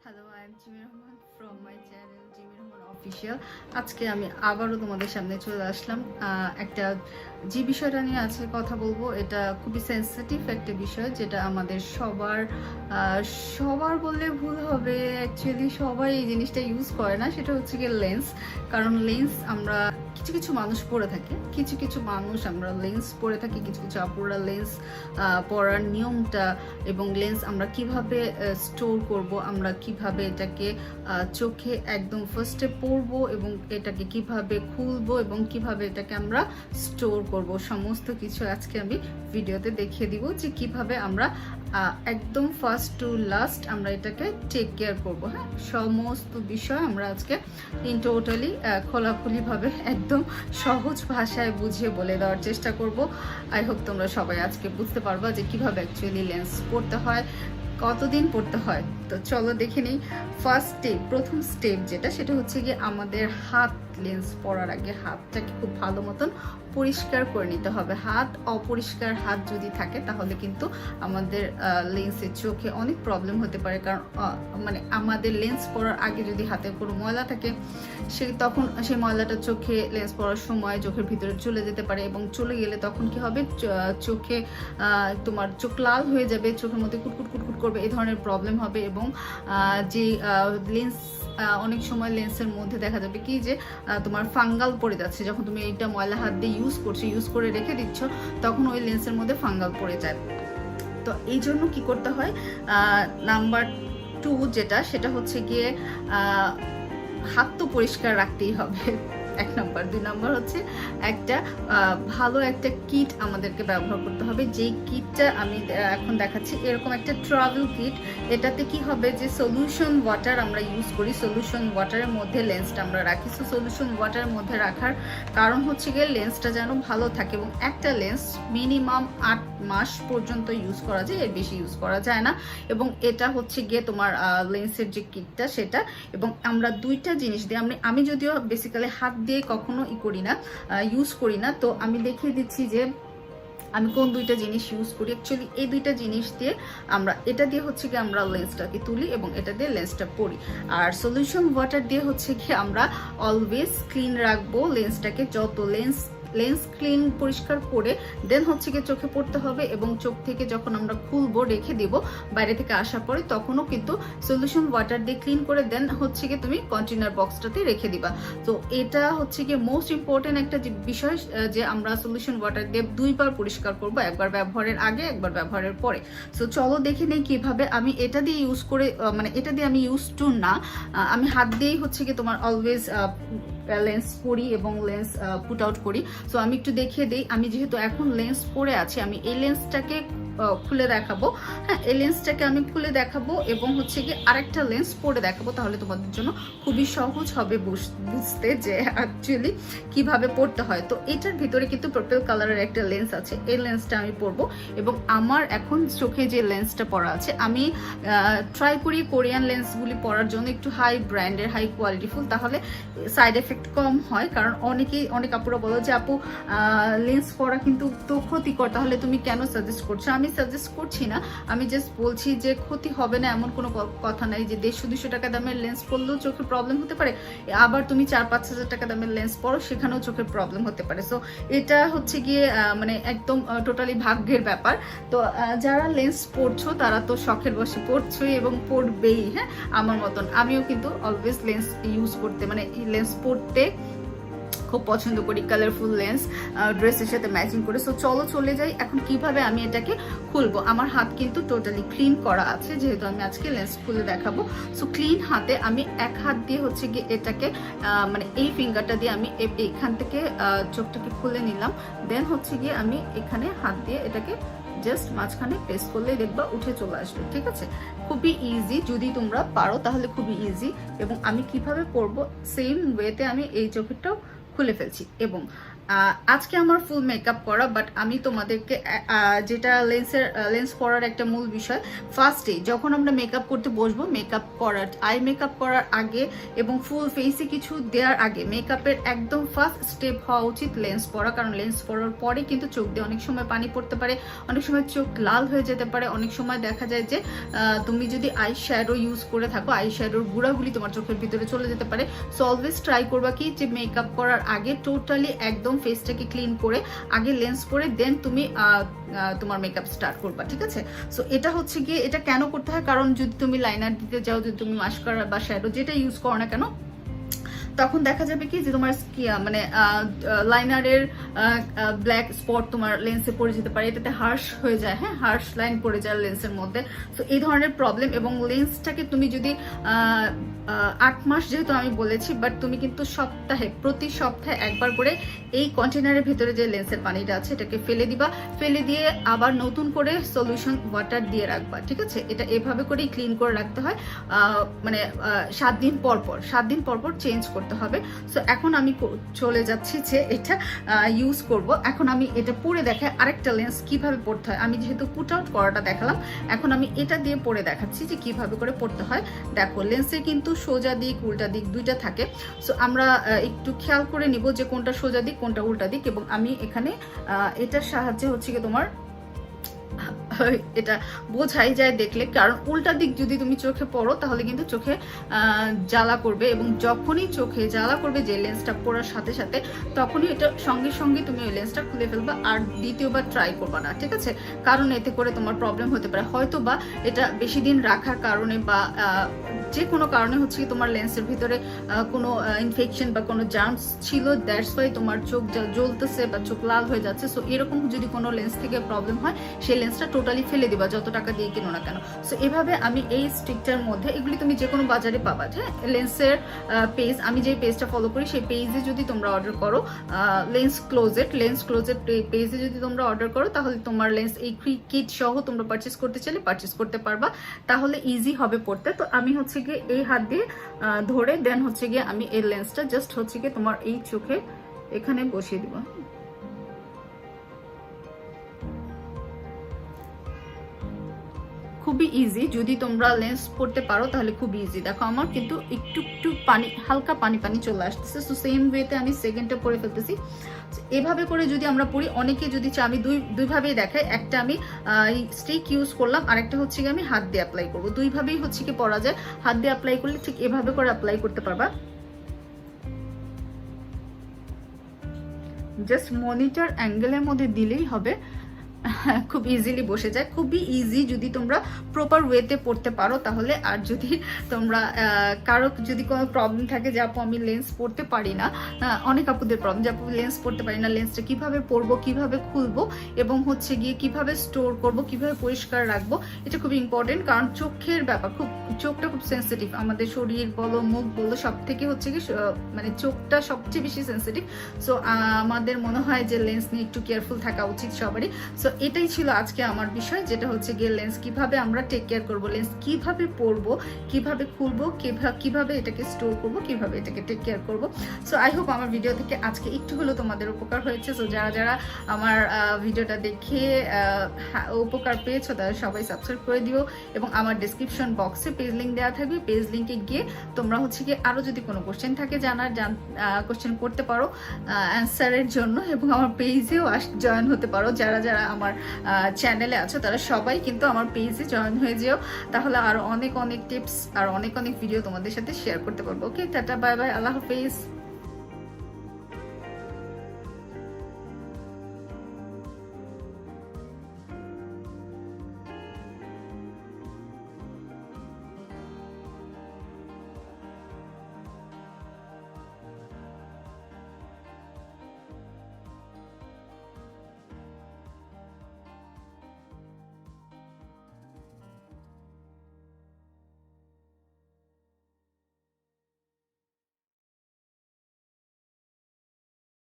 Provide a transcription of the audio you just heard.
Hello, I am Jimmy Rahman from my channel Jimmy Rahman official. আজকে আমি আবারও তোমাদের সামনে চলে আসলাম। একটা যে বিষয়টা নিয়ে আজকে কথা বলবো, এটা খুবই সেন্সিটিভ একটা বিষয়, যেটা আমাদের সবার বললে ভুল হবে। অ্যাকচুয়ালি সবাই এই জিনিসটা ইউজ করে না, সেটা হচ্ছে গিয়ে লেন্স। কারণ লেন্স আমরা কিছু কিছু মানুষ পরে থাকি, কিছু মানুষ আমরা লেন্স পরে থাকি, কিছু আপুরা লেন্স পরার নিয়মটা এবং লেন্স আমরা কিভাবে স্টোর করব, আমরা কিভাবে এটাকে চোখে একদম ফার্স্টে পরবো এবং এটাকে কিভাবে খুলবো এবং কিভাবে এটাকে আমরা স্টোর করব, সমস্ত কিছু আজকে আমি ভিডিওতে দেখিয়ে দিব যে কিভাবে আমরা একদম ফার্স্ট টু লাস্ট আমরা এটাকে টেক কেয়ার করবো। হ্যাঁ, সমস্ত বিষয় আমরা আজকে ইন টোটালি খোলাখুলিভাবে একদম সহজ ভাষায় বুঝিয়ে বলে দেওয়ার চেষ্টা করব। আই হোপ তোমরা সবাই আজকে বুঝতে পারবা যে কিভাবে অ্যাকচুয়ালি লেন্স পড়তে হয়, কতদিন পড়তে হয়। তো চলো দেখে নিই। প্রথম স্টেপ যেটা, সেটা হচ্ছে গিয়ে আমাদের হাত লেন্স পরার আগে হাতটাকে খুব ভালো মতন পরিষ্কার করে নিতে হবে। অপরিষ্কার হাত যদি থাকে তাহলে কিন্তু আমাদের লেন্সের চোখে অনেক প্রবলেম হতে পারে। কারণ মানে আমাদের লেন্স পরার আগে যদি হাতে কোনো ময়লা থাকে, তখন সেই ময়লাটা চোখে লেন্স পরার সময় চোখের ভিতরে চলে যেতে পারে এবং চলে গেলে তখন কি হবে, চোখে তোমার চোখ লাল হয়ে যাবে, চোখের মধ্যে কুটকুট কুটকুট করবে, এই ধরনের প্রবলেম হবে। এবং যে লেন্স অনেক সময় লেন্সের মধ্যে দেখা যাবে কি যে তোমার ফাঙ্গাল পড়ে যাচ্ছে, যখন তুমি এইটা ময়লা হাত দিয়ে ইউজ করে রেখে দিচ্ছ, তখন ওই লেন্সের মধ্যে ফাঙ্গাল পড়ে যায়। তো এই জন্য কি করতে হয়, নাম্বার 2 যেটা, সেটা হচ্ছে গিয়ে হাত তো পরিষ্কার রাখতেই হবে, 1 নম্বর। 2 নম্বর হচ্ছে একটা ভালো একটা কিট আমাদেরকে ব্যবহার করতে হবে। যেই কিটটা আমি এখন দেখাচ্ছি, এরকম একটা ট্রাভেল কিট। এটাতে কি হবে যে সলিউশন ওয়াটার আমরা ইউজ করি, সলিউশন ওয়াটারের মধ্যে লেন্সটা আমরা রাখি। সো সলিউশন ওয়াটারের মধ্যে রাখার কারণ হচ্ছে গিয়ে লেন্সটা যেন ভালো থাকে এবং একটা লেন্স মিনিমাম 8 মাস পর্যন্ত ইউজ করা যায়, এর বেশি ইউজ করা যায় না। এবং এটা হচ্ছে গিয়ে তোমার লেন্সের যে কিটটা সেটা। এবং আমরা 2টা জিনিস দিয়ে, আমি যদিও বেসিক্যালি হাত দিয়ে কখনো ইউজ করি না, তো আমি দেখিয়ে দিচ্ছি যে আমি কোন 2টা জিনিস ইউজ করি। অ্যাকচুয়ালি এই 2টা জিনিস দিয়ে এটা দিয়ে হচ্ছে কি আমরা লেন্সটাকে তুলি এবং এটা দিয়ে লেন্সটা পরি। আর সলিউশন ওয়াটার দিয়ে হচ্ছে কি আমরা অলওয়েজ ক্লিন রাখবো লেন্সটাকে। যত লেন্স ক্লিন পরিষ্কার করে দেন হচ্ছে গিয়ে চোখে পড়তে হবে। এবং চোখ থেকে যখন আমরা খুলবো, রেখে দিব বাইরে থেকে আসার পরে, তখনও কিন্তু সলিউশন ওয়াটার দিয়ে ক্লিন করে দেন হচ্ছে গিয়ে তুমি কন্টেনার বক্সটাতে রেখে দিবা। তো এটা হচ্ছে গিয়ে মোস্ট ইম্পর্টেন্ট একটা বিষয়, যে আমরা সলিউশন ওয়াটার দিয়ে 2 বার পরিষ্কার করবো, একবার ব্যবহারের আগে, একবার ব্যবহারের পরে। সো চলো দেখে নেই কিভাবে। আমি এটা দিয়ে ইউজ করে, এটা দিয়ে আমি ইউজ টু না, আমি হাত দিয়েই হচ্ছে গিয়ে তোমার অলওয়েজ লেন্স পরি এবং লেন্স পুট আউট করি। সো আমি একটু দেখিয়ে দিই। আমি যেহেতু এখন লেন্স পরে আছি, আমি এই লেন্সটাকে খুলে দেখাবো। হ্যাঁ, এই লেন্সটাকে আমি খুলে দেখাবো এবং হচ্ছে কি আরেকটা লেন্স পরে দেখাবো। তাহলে তোমাদের জন্য খুবই সহজ হবে বুঝতে যে অ্যাকচুয়ালি কিভাবে পড়তে হয়। তো এটার ভিতরে কিন্তু পার্পল কালারের একটা লেন্স আছে, এই লেন্সটা আমি পরবো। এবং আমার এখন চোখে যে লেন্সটা পরা আছে, আমি ট্রাই করি কোরিয়ান লেন্সগুলি পরার জন্য, একটু হাই ব্র্যান্ডের, হাই কোয়ালিটিফুল, তাহলে সাইড এফেক্ট কম হয়। কারণ অনেক আপুরা বলো যে আপু লেন্স পরা কিন্তু তো ক্ষতিকর, তাহলে তুমি কেন সাজেস্ট করছো? আমি সাজেস্ট করছি না, আমি জাস্ট বলছি যে ক্ষতি হবে না এমন কোনো কথা নাই। যে 150-200 টাকা দামের লেন্স পরলেও চোখের প্রবলেম হতে পারে, আবার তুমি 4-5 হাজার টাকা দামের লেন্স পরো, সেখানেও চোখের প্রবলেম হতে পারে। সো এটা হচ্ছে গিয়ে একদম টোটালি ভাগ্যের ব্যাপার। তো যারা লেন্স পরছো তারা তো শখের বসে পড়ছোই এবং পড়বেই। হ্যাঁ, আমার মতন আমিও কিন্তু অলওয়েজ লেন্স ইউজ করতে, লেন্স পরতে খুব পছন্দ করি, কালারফুল লেন্স ড্রেসের সাথে ম্যাচিং করে। সো চলো চলে যাই এখন কিভাবে আমি এটাকে খুলবো। আমার হাত কিন্তু টোটালি ক্লিন করা আছে, যেহেতু আমি আজকে লেন্স খুলে দেখাবো। সো ক্লিন হাতে আমি এক হাত দিয়ে হচ্ছে গিয়ে এটাকে এই ফিঙ্গারটা দিয়ে আমি এখান থেকে চোখটাকে খুলে নিলাম। দেন হচ্ছে গিয়ে আমি এখানে হাত দিয়ে এটাকে জাস্ট মাঝখানে প্রেস করলেই দেখবা উঠে চলে আসবে। ঠিক আছে, খুবই ইজি, যদি তোমরা পারো তাহলে খুবই ইজি। এবং আমি কিভাবে পরবো, সেম ওয়েতে আমি এই চোখেরটাও খুলে ফেলছি। এবং আজকে আমার ফুল মেকআপ করা, বাট আমি তোমাদেরকে যেটা লেন্স পরার একটা মূল বিষয়, ফার্স্টে যখন আমরা মেকআপ করতে বসবো, মেকআপ করার আই মেকআপ করার আগে এবং ফুল ফেসে কিছু দেওয়ার আগে মেকআপের একদম ফার্স্ট স্টেপ হওয়া উচিত লেন্স পরা। কারণ লেন্স পরার পরে কিন্তু চোখ দিয়ে অনেক সময় পানি পড়তে পারে, অনেক সময় চোখ লাল হয়ে যেতে পারে, অনেক সময় দেখা যায় যে তুমি যদি আই শ্যাডো ইউজ করে থাকো, আই শ্যাডোর গুঁড়াগুলি তোমার চোখের ভিতরে চলে যেতে পারে। সো অলওয়েজ ট্রাই করবা কি যে মেকআপ করার আগে টোটালি একদম ফেসটাকে ক্লিন করে আগে লেন্স পরে দেন তুমি তোমার মেকআপ স্টার্ট করবা, ঠিক আছে? সো এটা হচ্ছে গিয়ে, এটা কেন করতে হয়, কারণ যদি তুমি লাইনার দিতে যাও, যদি তুমি মাস্কারা বা শ্যাডো যেটা ইউজ করো না কেন, তখন দেখা যাবে কি যে তোমার মানে লাইনারের ব্ল্যাক স্পট তোমার লেন্সে পড়ে যেতে পারে, এটাতে হার্শ হয়ে যায়, হ্যাঁ, হার্শ লাইন পড়ে যায় লেন্সের মধ্যে। তো এই ধরনের প্রবলেম, এবং লেন্সটাকে তুমি যদি 8 মাস যেহেতু আমি বলেছি, বাট তুমি কিন্তু প্রতি সপ্তাহে একবার করে এই কন্টেনারের ভিতরে যে লেন্সের পানিটা আছে এটাকে ফেলে দিবা, ফেলে দিয়ে আবার নতুন করে সলিউশন ওয়াটার দিয়ে রাখবা, ঠিক আছে? এটা এভাবে করেই ক্লিন করে রাখতে হয়, মানে 7 দিন পর পর চেঞ্জ করতে হবে। সো এখন আমি চলে যাচ্ছি যে এটা ইউজ করব। এখন আমি এটা পরে দেখাই আরেকটা লেন্স কিভাবে পড়তে হয়। আমি যেহেতু পুট আউট করাটা দেখালাম, এখন আমি এটা দিয়ে পরে দেখাচ্ছি যে কিভাবে করে পড়তে হয়। দেখো, লেন্সে কিন্তু সোজা দিক উল্টা দিক দুইটা থাকে। সো আমরা একটু খেয়াল করে নিব যে কোনটা সোজা দিক কোনটা উল্টা দিক, এবং আমি এখানে এটার সাহায্যে হচ্ছে কি তোমার এটা বোঝাই যায় দেখলে। কারণ উল্টা দিক যদি তুমি চোখে পড়ো তাহলে কিন্তু চোখে জ্বালা করবে, এবং যখনই চোখে জ্বালা করবে যে লেন্সটা পড়ার সাথে সাথে, তখনই এটা সঙ্গে সঙ্গে তুমি ওই লেন্সটা খুলে ফেলবা, আর দ্বিতীয়বার ট্রাই করবা না, ঠিক আছে? কারণ এতে করে তোমার প্রবলেম হতে পারে, হয়তো বা এটা বেশি দিন রাখার কারণে বা যে কোনো কারণে হচ্ছে কি তোমার লেন্সের ভিতরে কোনো ইনফেকশন বা কোনো জার্মস ছিল, দ্যাটস ওয়াই তোমার চোখ জ্বলতেছে বা চোখ লাল হয়ে যাচ্ছে। সো এরকম যদি কোনো লেন্স থেকে প্রবলেম হয়, সেই লেন্সটা টোটালি ফেলে দিবা, যত টাকা দিয়ে কিনো না কেন। সো এভাবে আমি এই স্টিকটার মধ্যে, এগুলি তুমি যে কোনো বাজারে পাবা, হ্যাঁ, লেন্সের পেজ, আমি যে পেজটা ফলো করি সেই পেজে যদি তোমরা অর্ডার করো, লেন্স ক্লোজেট পেজে যদি তোমরা অর্ডার করো, তাহলে তোমার লেন্স এই কিট সহ তোমরা পারচেস করতে চাইলে পারচেস করতে পারবা, তাহলে ইজি হবে পড়তে। তো আমি হচ্ছে গিয়ে এই হাত দিয়ে ধরে দেন হচ্ছে গিয়ে আমি এই লেন্সটা জাস্ট হচ্ছে গিয়ে তোমার এই চোখে এখানে বসিয়ে দিব। খুবই ইজি, যদি তোমরা লেন্স পড়তে পারো তাহলে খুব ইজি। দেখো আমার কিন্তু একটু একটু পানি, হালকা পানি পানি চলে আসতেছে। সো সেম ওয়েতে আমি সেকেন্ডটা পরে ফেলতেছি। এভাবে করে যদি আমরা পড়ি, অনেকে যদি চাই, আমি দুইভাবেই দেখাই, একটা আমি স্টিক ইউজ করলাম, আরেকটা হচ্ছে কি আমি হাত দিয়ে অ্যাপ্লাই করবো। দুইভাবেই হচ্ছে কি পড়া যায়। হাত দিয়ে অ্যাপ্লাই করলে ঠিক এভাবে করে অ্যাপ্লাই করতে পারবা, জাস্ট মনিটর অ্যাঙ্গেলের মধ্যে দিলেই হবে, খুব ইজিলি বসে যায়। খুবই ইজি যদি তোমরা প্রপার ওয়েতে পড়তে পারো তাহলে। আর যদি তোমরা কারো যদি কোনো প্রবলেম থাকে যে আপু আমি লেন্স পড়তে পারি না, অনেক আপুদের প্রবলেম যে আপু লেন্স পড়তে পারি না, লেন্সটা কিভাবে পরবো, কিভাবে খুলবো, এবং হচ্ছে গিয়ে কিভাবে স্টোর করব, কিভাবে পরিষ্কার রাখবো, এটা খুব ইম্পর্টেন্ট। কারণ চোখের ব্যাপার, চোখটা খুব সেন্সিটিভ, আমাদের শরীর বলো মুখ বলো সব থেকে হচ্ছে কি মানে চোখটা সবচেয়ে বেশি সেন্সিটিভ। সো আমাদের মনে হয় যে লেন্স নিয়ে একটু কেয়ারফুল থাকা উচিত সবারই। সো এটাই ছিল আজকে আমার বিষয়, যেটা হচ্ছে গিয়ে লেন্স কিভাবে আমরা টেক কেয়ার করবো, লেন্স কিভাবে পরবো, কিভাবে খুলবো, কিভাবে এটাকে স্টোর করবো, কিভাবে এটাকে টেক কেয়ার করবো। সো আই হোপ আমার ভিডিও থেকে আজকে একটু হলেও তোমাদের উপকার হয়েছে। সো যারা আমার ভিডিওটা দেখে উপকার পেয়েছো তারা সবাই সাবস্ক্রাইব করে দিও, এবং আমার ডিসক্রিপশন বক্সে পেজ লিঙ্ক দেওয়া থাকবে, পেজ লিঙ্কে গিয়ে তোমরা হচ্ছে গিয়ে আরও যদি কোনো কোশ্চেন থাকে কোশ্চেন করতে পারো অ্যান্সারের জন্য, এবং আমার পেজেও জয়েন হতে পারো। যারা আমার চ্যানেলে আছো তারা সবাই কিন্তু আমার পেজে জয়েন হয়ে যেও, তাহলে আরো অনেক টিপস আর অনেক ভিডিও তোমাদের সাথে শেয়ার করতে পারবো। ওকে, টাটা, বাই বাই, আল্লাহ হাফেজ।